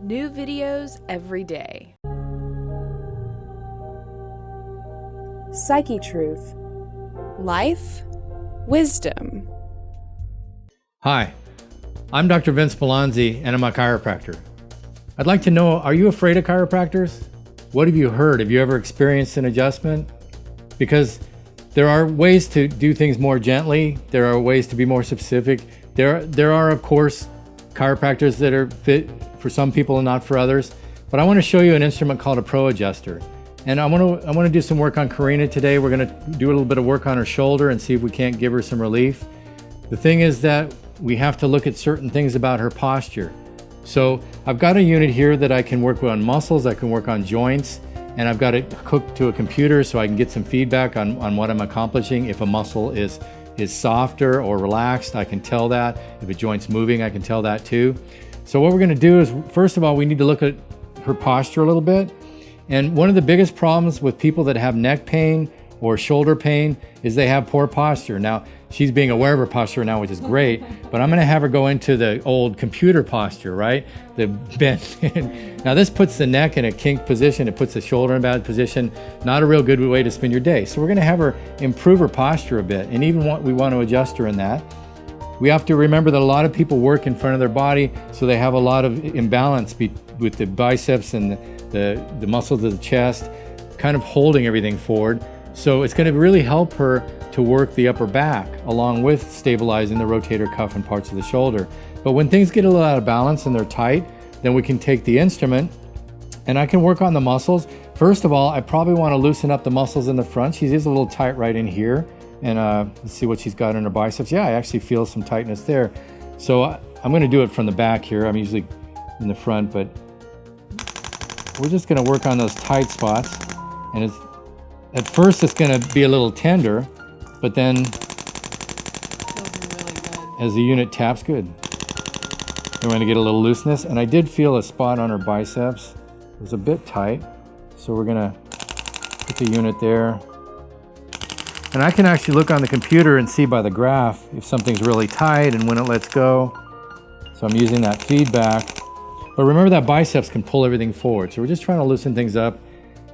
New videos every day. Psychetruth. Life, wisdom. Hi, I'm Dr. Vince Bellonzi, and I'm a chiropractor. I'd like to know, are you afraid of chiropractors? What have you heard? Have you ever experienced an adjustment? Because there are ways to do things more gently. There are ways to be more specific. There are, of course, chiropractors that are fit for some people and not for others. But I want to show you an instrument called a Pro Adjuster. And I want to do some work on Karina today. We're going to do a little bit of work on her shoulder and see if we can't give her some relief. The thing is that we have to look at certain things about her posture. So I've got a unit here that I can work on muscles, I can work on joints, and I've got it hooked to a computer so I can get some feedback on what I'm accomplishing. If a muscle is softer or relaxed, I can tell that. If a joint's moving, I can tell that too. So what we're going to do is, first of all, we need to look at her posture a little bit. And one of the biggest problems with people that have neck pain or shoulder pain is they have poor posture. Now, she's being aware of her posture now, which is great, but I'm going to have her go into the old computer posture, right? The bent. Now, this puts the neck in a kink position. It puts the shoulder in a bad position. Not a real good way to spend your day. So we're going to have her improve her posture a bit, and even we want to adjust her in that. We have to remember that a lot of people work in front of their body, so they have a lot of imbalance with the biceps and the muscles of the chest, kind of holding everything forward. So it's going to really help her to work the upper back along with stabilizing the rotator cuff and parts of the shoulder. But when things get a little out of balance and they're tight, then we can take the instrument and I can work on the muscles. First of all, I probably want to loosen up the muscles in the front. She is a little tight right in here. And let's see what she's got in her biceps. Yeah, I actually feel some tightness there. So I'm going to do it from the back here. I'm usually in the front, but we're just going to work on those tight spots. And at first it's going to be a little tender, but then Feels really good. as the unit taps, good. We're going to get a little looseness. And I did feel a spot on her biceps. It was a bit tight. So we're going to put the unit there. And I can actually look on the computer and see by the graph if something's really tight and when it lets go. So I'm using that feedback. But remember that biceps can pull everything forward. So we're just trying to loosen things up.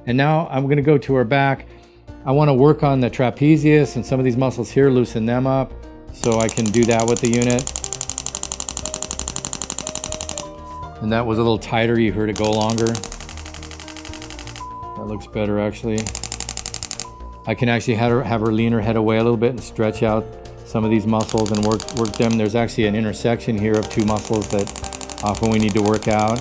And now I'm going to go to her back. I want to work on the trapezius and some of these muscles here, loosen them up. So I can do that with the unit. And that was a little tighter. You heard it go longer. That looks better actually. I can actually have her lean her head away a little bit and stretch out some of these muscles and work them. There's actually an intersection here of two muscles that often we need to work out.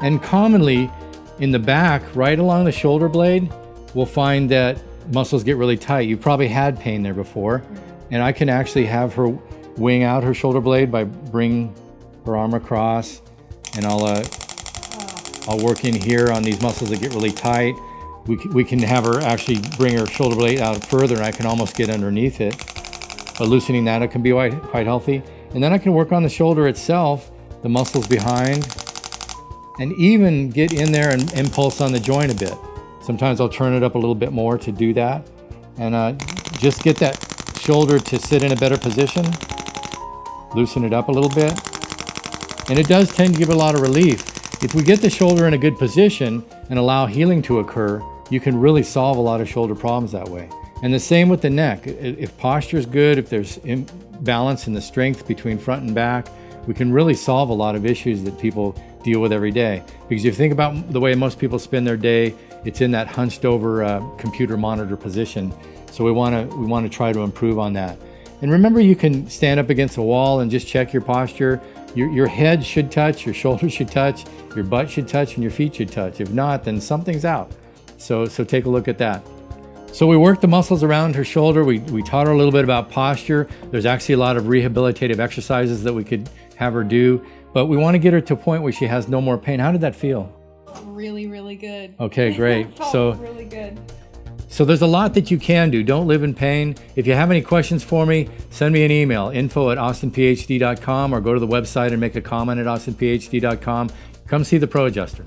And commonly in the back, right along the shoulder blade, we'll find that muscles get really tight. You probably had pain there before. And I can actually have her wing out her shoulder blade by bringing her arm across, and I'll work in here on these muscles that get really tight. We can have her actually bring her shoulder blade out further, and I can almost get underneath it. But loosening that, it can be quite healthy. And then I can work on the shoulder itself, the muscles behind, and even get in there and impulse on the joint a bit. Sometimes I'll turn it up a little bit more to do that. And just get that shoulder to sit in a better position. Loosen it up a little bit. And it does tend to give a lot of relief. If we get the shoulder in a good position and allow healing to occur, you can really solve a lot of shoulder problems that way. And the same with the neck. If posture is good, if there's imbalance in the strength between front and back, we can really solve a lot of issues that people deal with every day. Because if you think about the way most people spend their day, it's in that hunched over computer monitor position. So we want to try to improve on that. And remember, you can stand up against a wall and just check your posture. Your head should touch, your shoulders should touch, your butt should touch, and your feet should touch. If not, then something's out. So take a look at that. So we worked the muscles around her shoulder. We taught her a little bit about posture. There's actually a lot of rehabilitative exercises that we could have her do, but we want to get her to a point where she has no more pain. How did that feel? Really, really good. Okay, great. Felt really good. So there's a lot that you can do. Don't live in pain. If you have any questions for me, send me an email, info@austinphd.com, or go to the website and make a comment at austinphd.com. Come see the Pro Adjuster.